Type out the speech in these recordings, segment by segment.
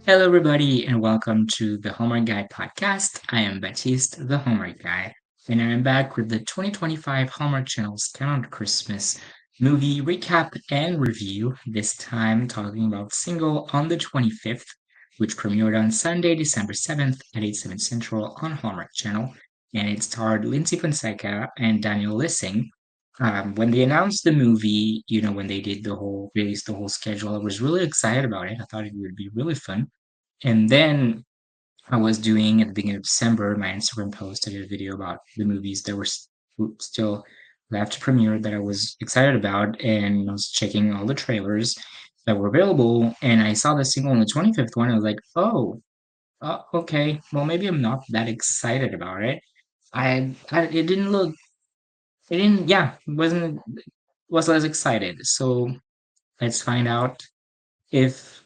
Hello, everybody, and welcome to the Hallmark Guy Podcast. I am Baptiste, the Hallmark Guy, and I am back with the 2025 Hallmark Channel's Countdown to Christmas movie recap and review. This time, talking about Single on the 25th, which premiered on Sunday, December 7th at 8 7 Central on Hallmark Channel, and it starred Lindsay Fonseca and Daniel Lissing. When they announced the movie, when they did release the whole schedule, I was really excited about it. I thought it would be really fun. And then I was doing at the beginning of December my Instagram post. I did a video about the movies that were still left to premiere that I was excited about, and I was checking all the trailers that were available. And I saw the single on the 25th one. I was like, oh, okay. Well, maybe I'm not that excited about it. It didn't look, it didn't, yeah, was less excited. So let's find out if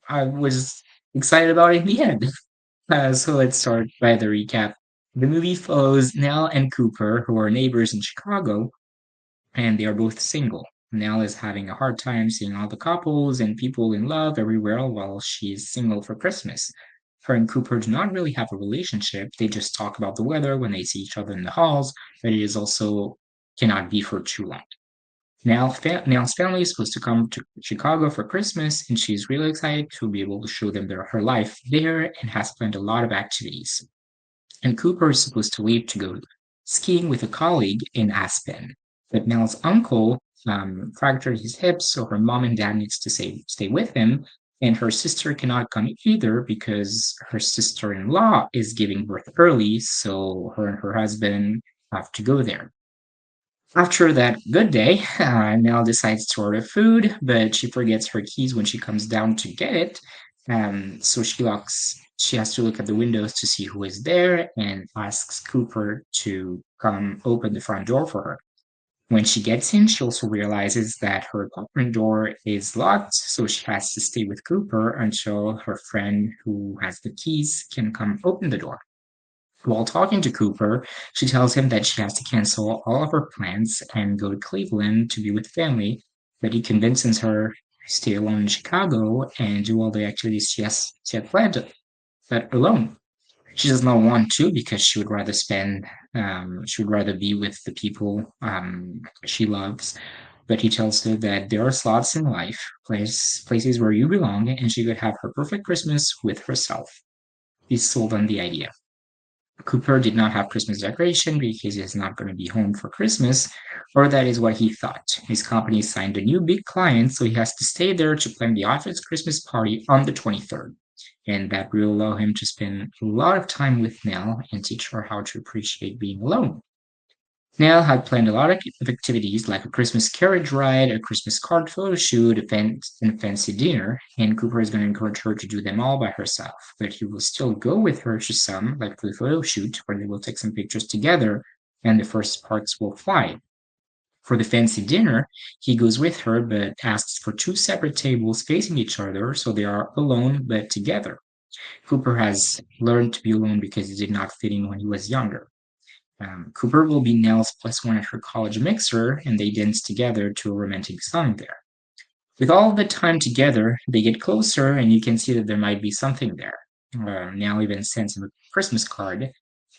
I was excited about it in the end. So let's start by the recap. The movie follows Nell and Cooper, who are neighbors in Chicago, and they are both single. Nell is having a hard time seeing all the couples and people in love everywhere while she is single for Christmas. Her and Cooper do not really have a relationship. They just talk about the weather when they see each other in the halls, but it is also cannot be for too long. Nell's family is supposed to come to Chicago for Christmas, and she's really excited to be able to show them her life there and has planned a lot of activities. And Cooper is supposed to leave to go skiing with a colleague in Aspen. But Nell's uncle fractured his hip, so her mom and dad needs to stay with him, and her sister cannot come either because her sister-in-law is giving birth early, so her and her husband have to go there. After that good day, Nell decides to order food, but she forgets her keys when she comes down to get it. So she has to look at the windows to see who is there and asks Cooper to come open the front door for her. When she gets in, she also realizes that her apartment door is locked, so she has to stay with Cooper until her friend who has the keys can come open the door. While talking to Cooper, she tells him that she has to cancel all of her plans and go to Cleveland to be with family, but he convinces her to stay alone in Chicago and do all the activities she had planned, but alone. She does not want to because she would rather be with the people she loves. But he tells her that there are slots in life, places where you belong, and she could have her perfect Christmas with herself. He's sold on the idea. Cooper did not have Christmas decoration because he's not going to be home for Christmas, or that is what he thought. His company signed a new big client, so he has to stay there to plan the office Christmas party on the 23rd. And that will allow him to spend a lot of time with Nell and teach her how to appreciate being alone. Nell had planned a lot of activities like a Christmas carriage ride, a Christmas card photo shoot, event, and a fancy dinner, and Cooper is going to encourage her to do them all by herself. But he will still go with her to some, like the photo shoot, where they will take some pictures together, and the first sparks will fly. For the fancy dinner, he goes with her, but asks for two separate tables facing each other, so they are alone but together. Cooper has learned to be alone because he did not fit in when he was younger. Cooper will be Nell's plus one at her college mixer, and they dance together to a romantic song there. With all the time together, they get closer, and you can see that there might be something there. Nell even sends him a Christmas card,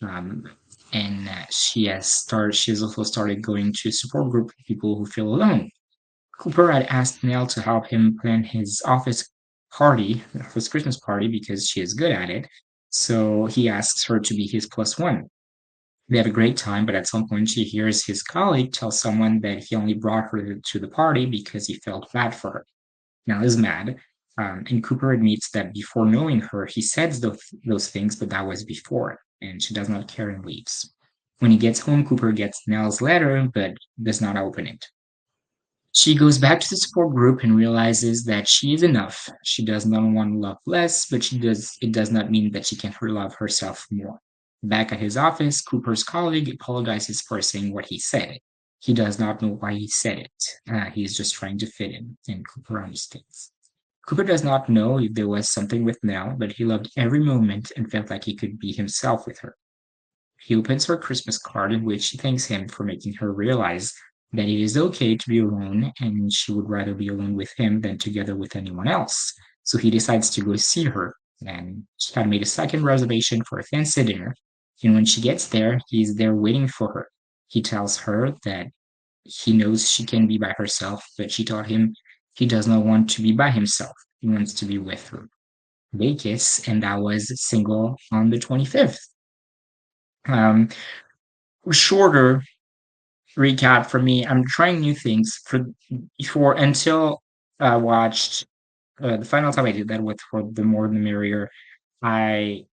um, and She has also started going to a support group of people who feel alone. Cooper had asked Nell to help him plan his Christmas party, because she is good at it. So he asks her to be his plus one. They have a great time, but at some point she hears his colleague tell someone that he only brought her to the party because he felt bad for her. Now is mad, and Cooper admits that before knowing her, he says those things, but that was before, and she does not care and leaves. When he gets home, Cooper gets Nell's letter, but does not open it. She goes back to the support group and realizes that she is enough. She does not want to love less, but it does not mean that she can't love herself more. Back at his office, Cooper's colleague apologizes for saying what he said. He does not know why he said it. He is just trying to fit in, and Cooper understands. Cooper does not know if there was something with Nell, but he loved every moment and felt like he could be himself with her. He opens her Christmas card in which she thanks him for making her realize that it is okay to be alone, and she would rather be alone with him than together with anyone else. So he decides to go see her. And she had made a second reservation for a fancy dinner. And when she gets there, he's there waiting for her. He tells her that he knows she can be by herself, but she told him he does not want to be by himself. He wants to be with her. They kiss, and that was single on the 25th. Um, Shorter recap for me. I'm trying new things for until I watched the final time I did that with for the more the merrier. I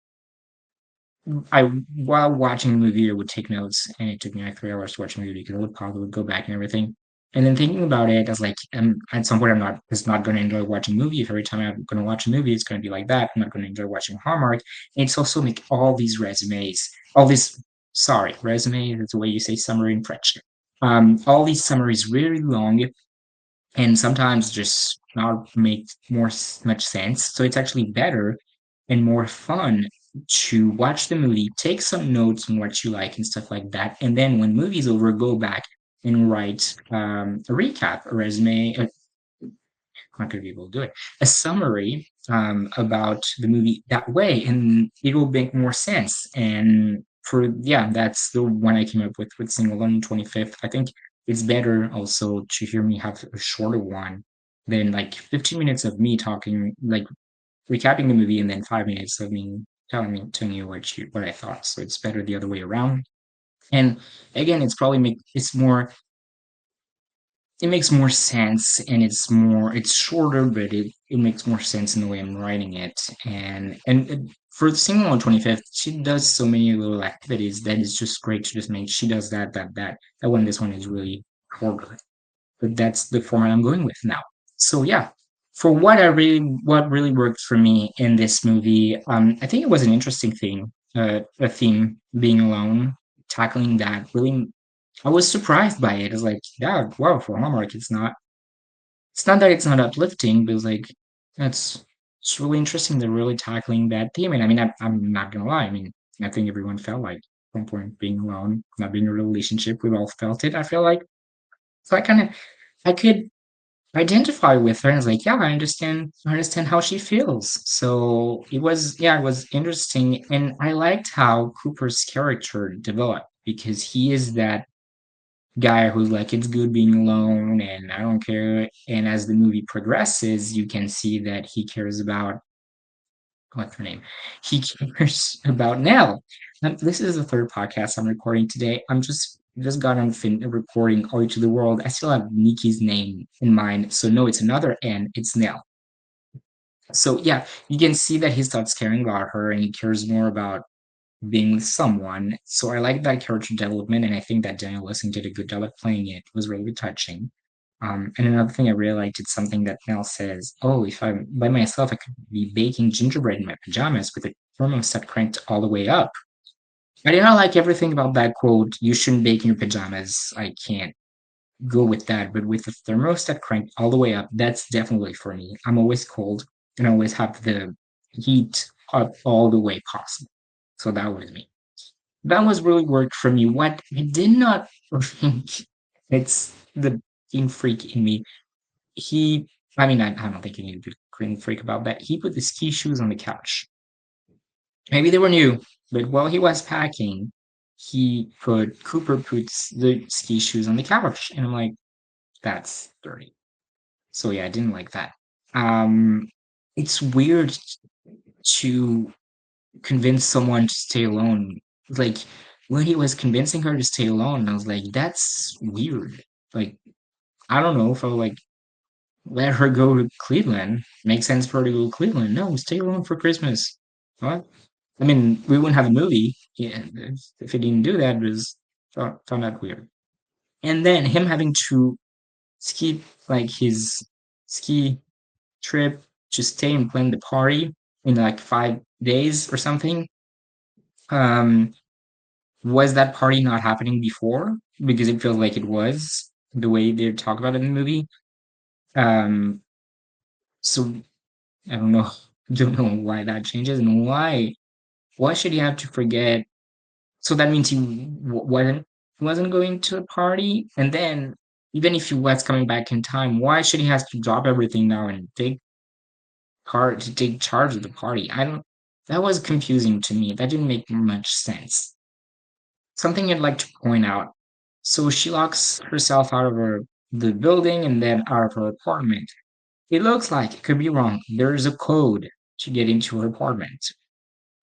I while watching the movie, I would take notes, and it took me like 3 hours to watch a movie because I would pause, I would go back and everything. And then thinking about it, I was like, at some point, I'm not just not going to enjoy watching a movie. If every time I'm going to watch a movie, it's going to be like that, I'm not going to enjoy watching Hallmark. And it's also make all these resumes, all these, sorry, resume is the way you say summary in French. All these summaries really long and sometimes just not make much sense. So it's actually better and more fun to watch the movie, take some notes on what you like and stuff like that, and then when movie's over, go back and write a recap, a resume. Not going to be able to do it. A summary about the movie that way, and it will make more sense. And for yeah, that's the one I came up with single on 25th. I think it's better also to hear me have a shorter one than like 15 minutes of me talking, like recapping the movie, and then 5 minutes of me telling you what I thought. So it's better the other way around. And again, it's more it makes more sense and it's shorter, but it makes more sense in the way I'm writing it. And for the single on 25th, she does so many little activities that is just great to just make. She does that one. This one is really shorter, but that's the format I'm going with now. So yeah, for what really worked for me in this movie, I think it was an interesting thing, a theme, being alone, tackling that really. I was surprised by it. I was like, yeah, wow, for Hallmark, it's not that it's not uplifting, but it's like that's it's really interesting. They're really tackling that theme. And I mean, I'm not gonna lie. I mean, I think everyone felt like at one point being alone, not being in a relationship. We've all felt it. I feel like so I could identify with her and was like, yeah, I understand how she feels. So it was interesting. And I liked how Cooper's character developed because he is that guy who's like, it's good being alone and I don't care. And as the movie progresses, you can see that he cares about what's her name? He cares about Nell. This is the third podcast I'm recording today. Just got on recording All to the World. I still have Nikki's name in mind. So no, it's another N, it's Nell. So yeah, you can see that he starts caring about her and he cares more about being with someone. So I like that character development, and I think that Daniel Lissing did a good job at playing it. It was really touching. And another thing I really liked, it's something that Mel says, "Oh, if I'm by myself, I could be baking gingerbread in my pajamas with the thermostat cranked all the way up." I did not like everything about that quote. You shouldn't bake in your pajamas. I can't go with that. But with the thermostat cranked all the way up, that's definitely for me. I'm always cold and I always have the heat up all the way possible. So that was me. That was really worked for me. What I did not think, it's the clean freak in me. He, I mean, I don't think you need to be clean freak about that. He put the ski shoes on the couch. Maybe they were new, but while he was packing, Cooper puts the ski shoes on the couch. And I'm like, that's dirty. So yeah, I didn't like that. Um, it's weird to convince someone to stay alone. Like when he was convincing her to stay alone, I was like, that's weird. Like, I don't know if I would like let her go to Cleveland. Makes sense for her to go to Cleveland. No, stay alone for Christmas. What? I mean, we wouldn't have a movie. Yeah, if he didn't do that, it was found that weird. And then him having to skip like his ski trip to stay and plan the party in like 5 days or something. Um, was that party not happening before? Because it feels like it was the way they talk about it in the movie. Um, so I don't know, don't know why that changes and why should he have to forget? So that means he wasn't going to a party, and then even if he was coming back in time, why should he have to drop everything now and take to take charge of the party. I don't. That was confusing to me. That didn't make much sense. Something I'd like to point out. So she locks herself out of the building and then out of her apartment. It looks like, it could be wrong, there's a code to get into her apartment.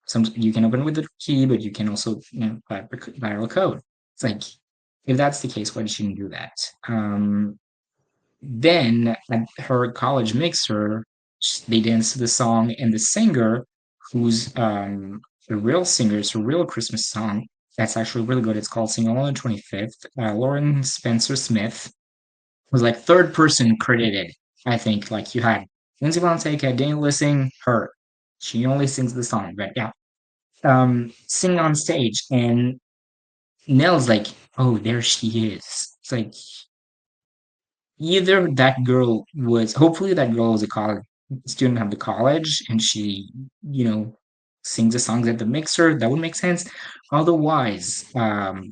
Some you can open it with the key, but you can also, dial a code. It's like, if that's the case, why did she do that? Then at her college mixer, they dance to the song, and the singer, who's the real singer, it's a real Christmas song that's actually really good. It's called "Sing on the 25th." Lauren Spencer Smith was like third person credited. I think like you had Lindsay Fonseca, Daniel Lissing, her. She only sings the song, but yeah, singing on stage, and Nell's like, "Oh, there she is." It's like either that girl was, hopefully that girl was a college student of the college, and she, you know, sings the songs at the mixer. That would make sense. Otherwise, that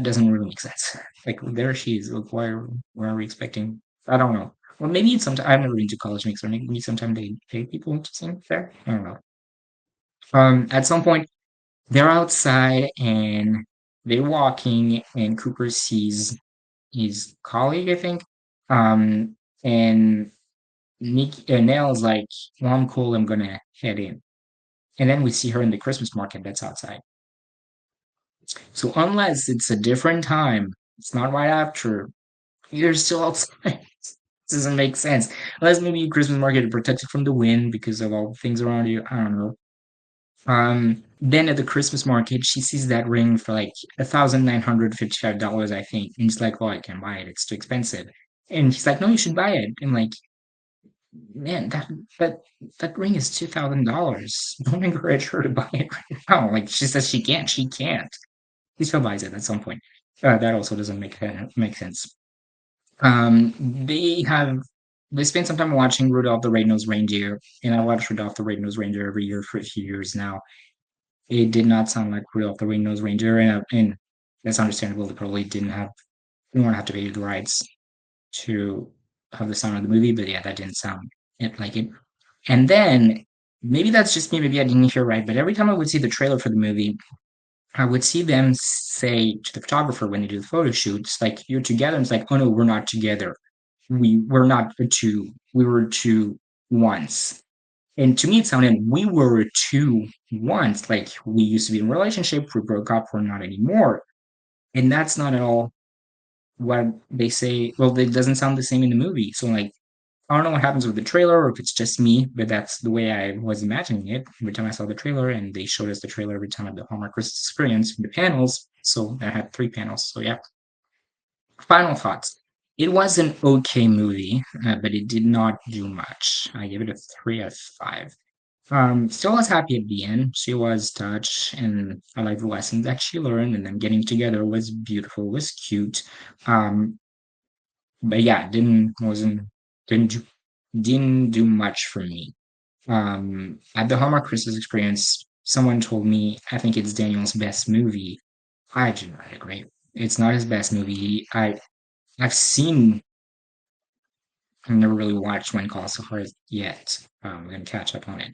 doesn't really make sense. Like there she is. Like, why are we expecting? I don't know. Well, maybe it's sometime. I've never been to college mixer. Maybe sometime they pay people to sing there. I don't know. At some point they're outside and they're walking, and Cooper sees his colleague, I think. And Nell's like, "Well, I'm cool. I'm gonna head in." And then we see her in the Christmas market that's outside. So unless it's a different time, it's not right after, you're still outside. Doesn't make sense. Unless maybe Christmas market is protected from the wind because of all the things around you. I don't know. Then at the Christmas market, she sees that ring for like $1,955, I think. And she's like, "Well, I can't buy it. It's too expensive." And she's like, "No, you should buy it." And like, man, that that ring is $2,000. Don't encourage her to buy it right now. Like she says she can't. She can't. He still buys it at some point. That also doesn't make sense. Um, they have they spent some time watching Rudolph the Red-Nosed Reindeer, and I watch Rudolph the Red-Nosed Reindeer every year for a few years now. It did not sound like Rudolph the Red-Nosed Reindeer, and that's understandable. They probably didn't want to have to pay the rights to have the sound of the movie, but yeah, that didn't sound it like it. And then maybe that's just me, maybe I didn't hear right, but every time I would see the trailer for the movie, I would see them say to the photographer when they do the photo shoots, like, "You're together." And it's like, "Oh no, we're not together. We're not the two. We were two once." And to me, it sounded, "We were two once." Like we used to be in a relationship, we broke up, we're not anymore. And that's not at all what they say. Well, it doesn't sound the same in the movie. So like, I don't know what happens with the trailer or if it's just me, but that's the way I was imagining it every time I saw the trailer. And they showed us the trailer every time at the Hallmark Christmas Experience, the panels. So I had three panels. So yeah. Final thoughts. It was an okay movie, but it did not do much. I give it a 3 out of 5. Still was happy at the end. She was touched, and I like the lessons that she learned, and them getting together was beautiful, was cute. Um, but yeah, didn't do, didn't do much for me. At the Hallmark Christmas Experience, someone told me I think it's Daniel's best movie. I do not agree. It's not his best movie. I've seen. I've never really watched When Calls to Heart yet. I'm gonna catch up on it,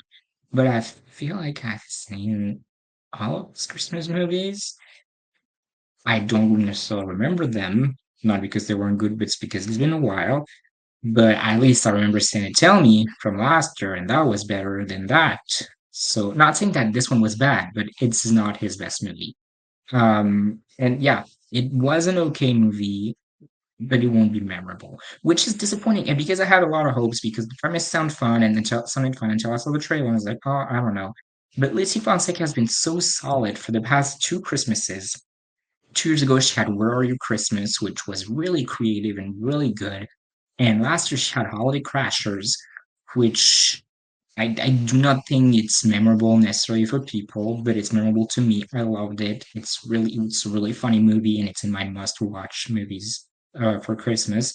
but I feel like I've seen all of his Christmas movies. I don't necessarily remember them, not because they weren't good, but it's because it's been a while. But at least I remember Santa Tell Me from last year, and that was better than that. So, not saying that this one was bad, but it's not his best movie. And yeah, it was an okay movie, but it won't be memorable, which is disappointing. And because I had a lot of hopes, because the premise sounded fun and sounded fun until I saw the trailer, and I was like, "Oh, I don't know." But Lizzie Fonseca has been so solid for the past two Christmases. 2 years ago, she had Where Are You Christmas, which was really creative and really good. And last year, she had Holiday Crashers, which I do not think it's memorable necessarily for people, but it's memorable to me. I loved it. It's a really funny movie, and it's in my must-watch movies for Christmas.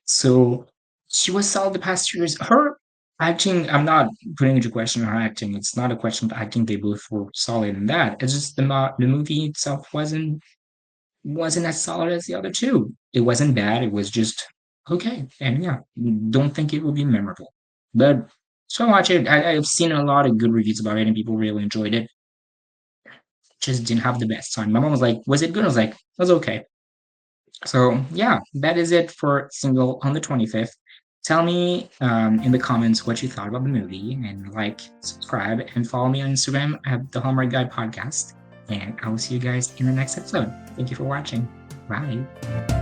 So she was solid the past 2 years. Her acting, I'm not putting into question her acting. It's not a question of acting. They both were solid in that. It's just the movie itself wasn't as solid as the other two. It wasn't bad. It was just okay. And yeah, don't think it will be memorable. But so I watch it. I've seen a lot of good reviews about it, and people really enjoyed it. Just didn't have the best time. My mom was like, "Was it good?" I was like, "It was okay." So yeah, that is it for Single on the 25th. Tell me in the comments what you thought about the movie, and like, subscribe, and follow me on Instagram at the Hallmark Guy Podcast. And I will see you guys in the next episode. Thank you for watching. Bye.